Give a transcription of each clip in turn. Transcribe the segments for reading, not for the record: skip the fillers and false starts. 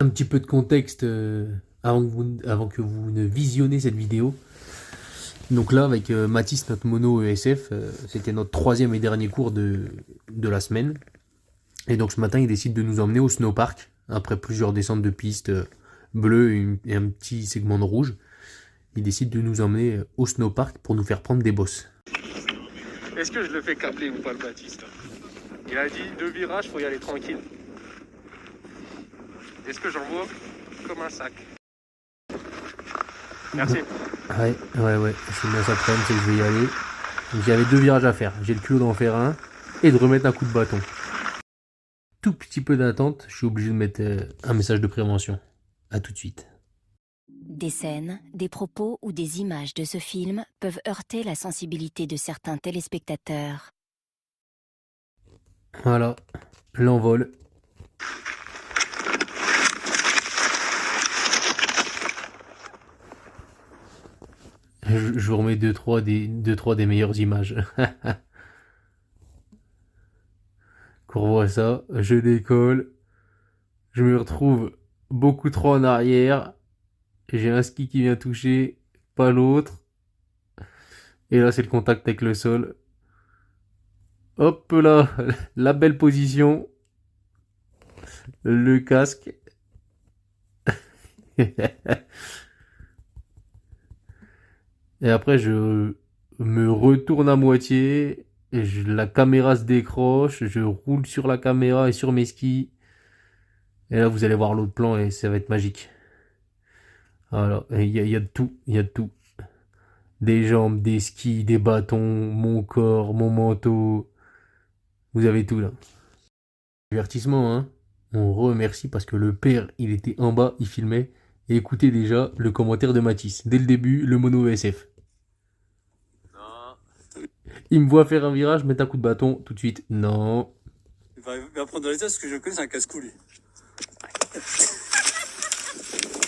Un petit peu de contexte avant que vous ne visionnez cette vidéo. Donc là, avec Mathis, notre mono ESF, c'était notre troisième et dernier cours de la semaine. Et donc ce matin, il décide de nous emmener au snowpark, après plusieurs descentes de pistes bleues et un petit segment de rouge. Il décide de nous emmener au snowpark pour nous faire prendre des bosses. Est-ce que je le fais câbler ou pas, le Baptiste? Il a dit 2 virages, faut y aller tranquille. Est-ce que j'envoie comme un sac? Merci. Ouais, c'est bien ça le problème, c'est que je vais y aller. Donc j'avais 2 virages à faire. J'ai le culot d'en faire un et de remettre un coup de bâton. Tout petit peu d'attente, je suis obligé de mettre un message de prévention. À tout de suite. Des scènes, des propos ou des images de ce film peuvent heurter la sensibilité de certains téléspectateurs. Voilà, l'envol. Je vous remets 2-3 des meilleures images. Qu'on revoit ça, je décolle, je me retrouve beaucoup trop en arrière, j'ai un ski qui vient toucher, pas l'autre, et là c'est le contact avec le sol. Hop là, la belle position, le casque. Et après je me retourne à moitié, et la caméra se décroche, je roule sur la caméra et sur mes skis. Et là vous allez voir l'autre plan et ça va être magique. Voilà, il y a de tout, il y a de tout. Des jambes, des skis, des bâtons, mon corps, mon manteau. Vous avez tout là. Divertissement, hein. On remercie parce que le père, il était en bas, il filmait. Et écoutez déjà le commentaire de Mathis. Dès le début, le mono ESF. Non. Il me voit faire un virage, mettre un coup de bâton, tout de suite. Non. Il va prendre dans les tas, ce que je connais, c'est un casse-cou, lui.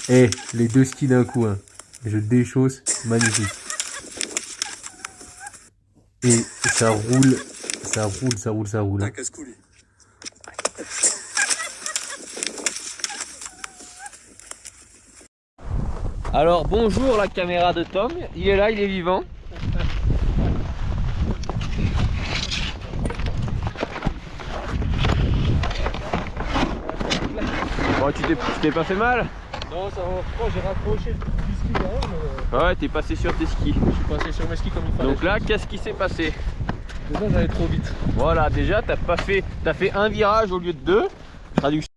Eh, les 2 skis d'un coup, hein. Je déchausse, magnifique. Et ça roule, ça roule, ça roule, ça roule. C'est Hein. un casse-cou, lui. Alors bonjour la caméra de Tom, il est là, il est vivant. Bon, tu t'es pas fait mal? Non, ça va. Je crois que j'ai raccroché du ski derrière, mais Ouais, t'es passé sur tes skis. je suis passé sur mes skis comme il fallait. Donc là, qu'est-ce qui s'est passé? déjà, j'allais trop vite. Voilà, déjà t'as fait un virage au lieu de 2. Traduction.